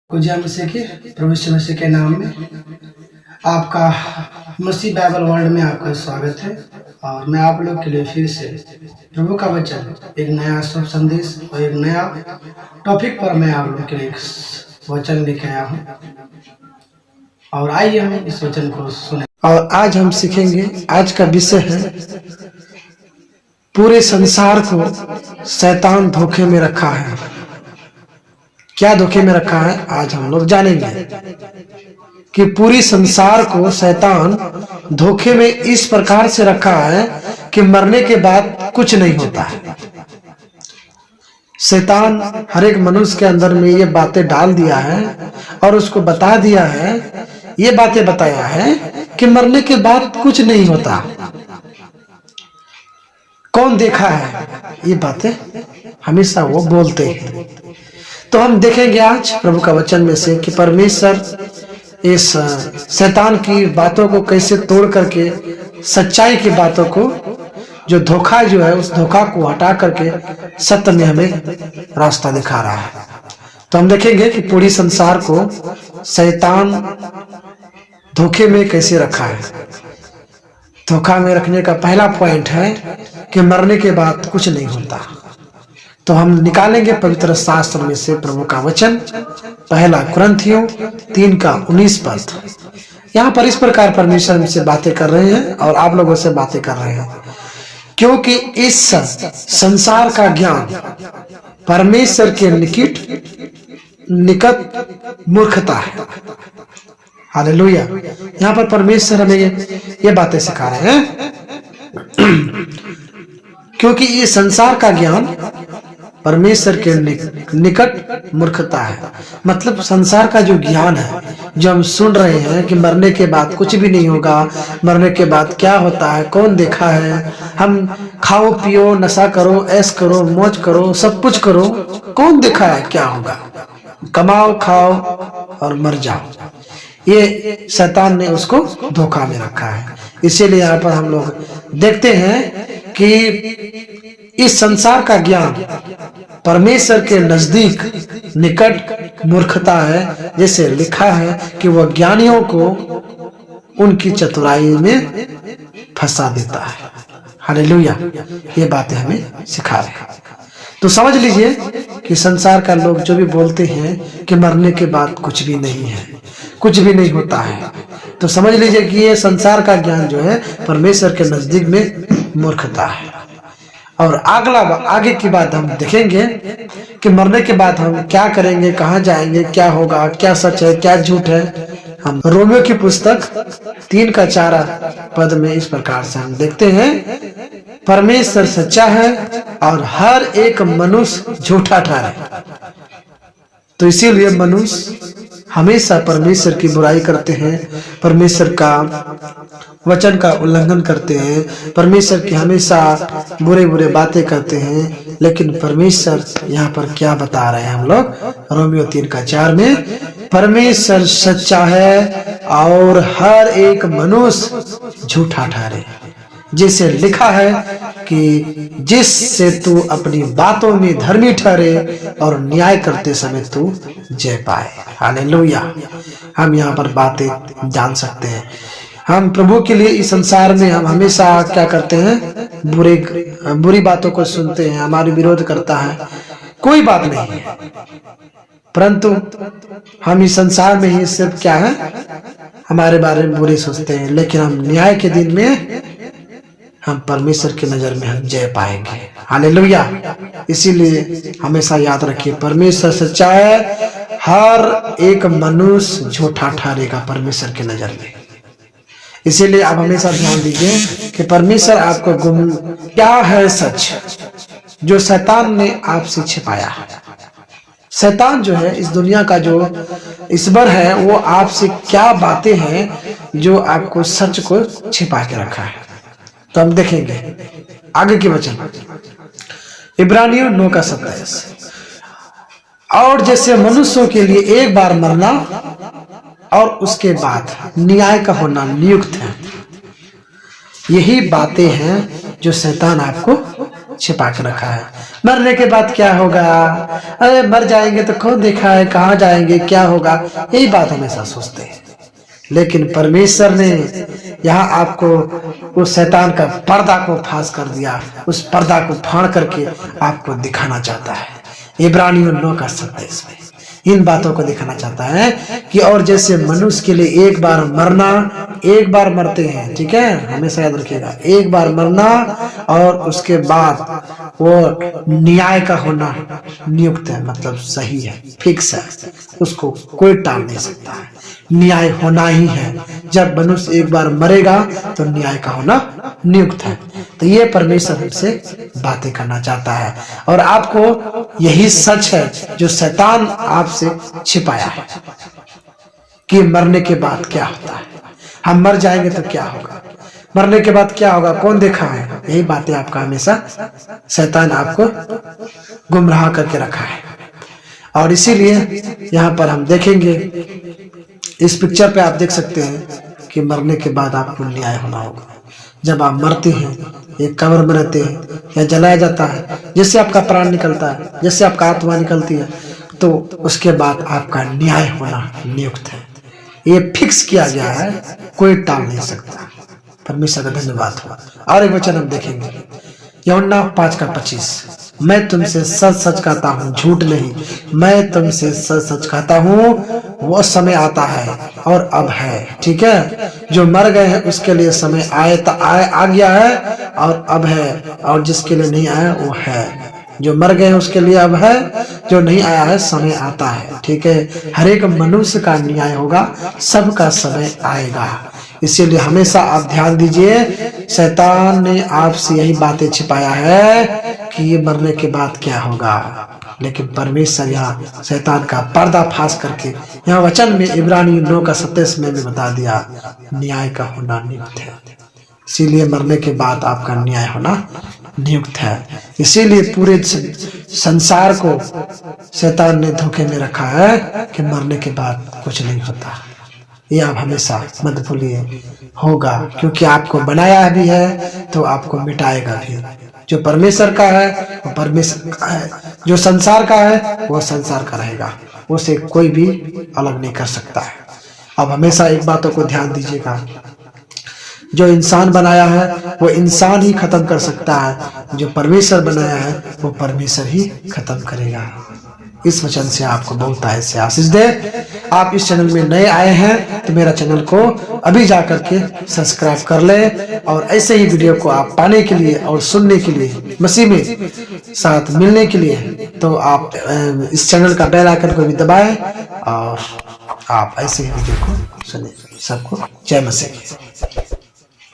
कुछ मसीह के प्रभु यीशु मसीह के नाम में आपका मसीह बाइबल वर्ल्ड में आपका स्वागत है। और मैं आप लोग के लिए फिर से प्रभु का वचन, एक नया शुभ संदेश और एक नया टॉपिक पर मैं आप लोग के लिए वचन लेके आया हूँ। और आइए हम इस वचन को सुने। और आज हम सीखेंगे, आज का विषय है पूरे संसार को शैतान धोखे में रखा है। क्या धोखे में रखा है आज हम लोग जानेंगे कि पूरी संसार को शैतान धोखे में इस प्रकार से रखा है कि मरने के बाद कुछ नहीं होता है। शैतान हर एक मनुष्य के अंदर में ये बातें डाल दिया है और उसको बता दिया है, ये बातें बताया है कि मरने के बाद कुछ नहीं होता। कौन देखा है ये बातें? हमेशा वो बोलते हैं। तो हम देखेंगे आज प्रभु का वचन में से कि परमेश्वर इस शैतान की बातों को कैसे तोड़ करके सच्चाई की बातों को, जो धोखा जो है उस धोखा को हटा करके सत्य में हमें रास्ता दिखा रहा है। तो हम देखेंगे कि पूरी संसार को शैतान धोखे में कैसे रखा है। धोखा में रखने का पहला पॉइंट है कि मरने के बाद कुछ नहीं होता। तो हम निकालेंगे पवित्र शास्त्र में से प्रभु का वचन, पहला कुरिन्थियों 3:19 पद। यहाँ पर इस प्रकार परमेश्वर हमसे बातें कर रहे हैं और आप लोगों से बातें कर रहे हैं, क्योंकि इस संसार का ज्ञान परमेश्वर के निकट मूर्खता है। हालेलुया। यहाँ पर परमेश्वर हमें ये बातें सिखा रहे हैं क्योंकि ये संसार का ज्ञान परमेश्वर के निकट मूर्खता है। मतलब संसार का जो ज्ञान है, जो हम सुन रहे हैं कि मरने के बाद कुछ भी नहीं होगा, मरने के बाद क्या होता है, कौन देखा है, हम खाओ पियो नशा करो, ऐश करो, मौज करो, सब कुछ करो, कौन देखा है क्या होगा, कमाओ खाओ और मर जाओ। ये शैतान ने उसको धोखा में रखा है। इसीलिए यहाँ पर हम लोग देखते हैं कि इस संसार का ज्ञान परमेश्वर के नजदीक निकट मूर्खता है। जैसे लिखा है कि वह ज्ञानियों को उनकी चतुराई में फंसा देता है। हालेलुया। ये बातें हमें सिखा रहे हैं। तो समझ लीजिए कि संसार का लोग जो भी बोलते हैं कि मरने के बाद कुछ भी नहीं है, कुछ भी नहीं होता है, तो समझ लीजिए कि ये संसार का ज्ञान जो है परमेश्वर के नजदीक में मूर्खता है। और आगे की बात हम देखेंगे कि मरने के बाद हम क्या करेंगे, कहाँ जाएंगे, क्या होगा, क्या सच है, क्या झूठ है। हम रोमियो की पुस्तक 3:4 पद में इस प्रकार से हम देखते हैं, परमेश्वर सच्चा है और हर एक मनुष्य झूठा ठहरे। तो इसीलिए मनुष्य हमेशा परमेश्वर की बुराई करते हैं, परमेश्वर का वचन का उल्लंघन करते हैं, परमेश्वर की हमेशा बुरे बुरे बातें करते हैं। लेकिन परमेश्वर यहाँ पर क्या बता रहे हैं हम लोग? रोमियो 3:4 में परमेश्वर सच्चा है और हर एक मनुष्य झूठा ठहरे। जैसे लिखा है कि जिससे तू अपनी बातों में धर्मी ठहरे और न्याय करते समय तू जय पाए। हालेलुया। हम यहाँ पर बातें जान सकते हैं। हम प्रभु के लिए इस संसार में हम हमेशा क्या करते हैं? बुरी बातों को सुनते हैं, हमारी विरोध करता है, कोई बात नहीं है, परंतु हम इस संसार में ही सिर्फ क्या है, हमारे बारे में बुरे सोचते हैं। लेकिन हम न्याय के दिन में हम परमेश्वर की नजर में हम जय पाएंगे। हालेलुया। इसीलिए हमेशा याद रखिए, परमेश्वर सच्चा है, हर एक मनुष्य झूठा ठहरेगा परमेश्वर की नजर में। इसीलिए आप हमेशा ध्यान दीजिए कि परमेश्वर आपको क्या है सच जो शैतान ने आपसे छिपाया है। शैतान जो है, इस दुनिया का जो ईश्वर है, वो आपसे क्या बातें हैं जो आपको सच को छिपा के रखा है। तो हम देखेंगे आगे के वचन, इब्रानियों 9:27। और जैसे मनुष्यों के लिए एक बार मरना और उसके बाद न्याय का होना नियुक्त है, यही बातें हैं जो शैतान आपको छिपा के रखा है। मरने के बाद क्या होगा, अरे मर जाएंगे तो कौन देखा है, कहाँ जाएंगे, क्या होगा, यही बात हमेशा सोचते हैं। लेकिन परमेश्वर ने यहाँ आपको उस शैतान का पर्दा को फाश कर दिया, उस पर्दा को फाड़ करके आपको दिखाना चाहता है। इब्रानियों 9:27 में इन बातों को दिखाना चाहता है कि और जैसे मनुष्य के लिए एक बार मरना, एक बार मरते हैं, ठीक है, हमेशा याद रखिएगा, एक बार मरना और उसके बाद वो न्याय का होना नियुक्त है, मतलब सही है, फिक्स है, उसको कोई टाल नहीं सकता है, न्याय होना ही है। जब मनुष्य एक बार मरेगा तो न्याय का होना नियुक्त है। तो ये परमेश्वर हमसे बातें करना चाहता है और आपको यही सच है जो शैतान आपसे छिपाया है कि मरने के बाद क्या होता है, हम मर जाएंगे तो क्या होगा, मरने के बाद क्या होगा, कौन देखा है, यही बातें आपका हमेशा शैतान आपको गुमराह करके रखा है। और इसीलिए यहाँ पर हम देखेंगे, इस पिक्चर पे आप देख सकते हैं कि मरने के बाद आपको न्याय होना होगा। जब आप मरते हैं, एक कब्र में रहते हैं या जलाया जाता है, जैसे आपका प्राण निकलता है, जैसे आपका आत्मा निकलती है, तो उसके बाद आपका न्याय होना नियुक्त है। ये फिक्स किया गया है, कोई टाल नहीं सकता। परमेश्वर का धन्यवाद हो। और एक वचन हम देखेंगे, यूहन्ना 5:25, मैं तुमसे सच सच कहता हूँ, झूठ नहीं, मैं तुमसे सच सच कहता हूँ, वो समय आता है और अब है, ठीक है, जो मर गए हैं उसके लिए समय आ गया है और अब है, और जिसके लिए नहीं आया वो है। जो मर गए हैं उसके लिए अब है, जो नहीं आया है समय आता है, ठीक है। हर एक मनुष्य का न्याय होगा, सबका समय आएगा। इसीलिए हमेशा आप ध्यान दीजिए, शैतान ने आपसे यही बातें छिपाया है कि ये मरने के बाद क्या होगा, लेकिन परमेश्वर यहाँ शैतान का पर्दाफाश करके यहाँ वचन में इब्रानी 9:27 में भी बता दिया, न्याय का होना नियुक्त है। इसीलिए मरने के बाद आपका न्याय होना नियुक्त है। इसीलिए पूरे संसार को शैतान ने धोखे में रखा है कि मरने के बाद कुछ नहीं होता। ये आप हमेशा मत भूलिए, होगा, क्योंकि आपको बनाया भी है तो आपको मिटाएगा भी। जो परमेश्वर का है वो परमेश्वर का है, जो संसार का है वो संसार का रहेगा, उसे कोई भी अलग नहीं कर सकता है। अब हमेशा एक बातों को ध्यान दीजिएगा, जो इंसान बनाया है वो इंसान ही खत्म कर सकता है, जो परमेश्वर बनाया है वो परमेश्वर ही खत्म करेगा। इस वचन से आपको बहुत आय से आशीष दे। आप इस चैनल में नए आए हैं तो मेरा चैनल को अभी जाकर के सब्सक्राइब कर ले, और ऐसे ही वीडियो को आप पाने के लिए और सुनने के लिए, मसीह में साथ मिलने के लिए, तो आप इस चैनल का बेल आइकन को भी दबाएं और आप ऐसे ही वीडियो को सुने। सबको जय मसीह।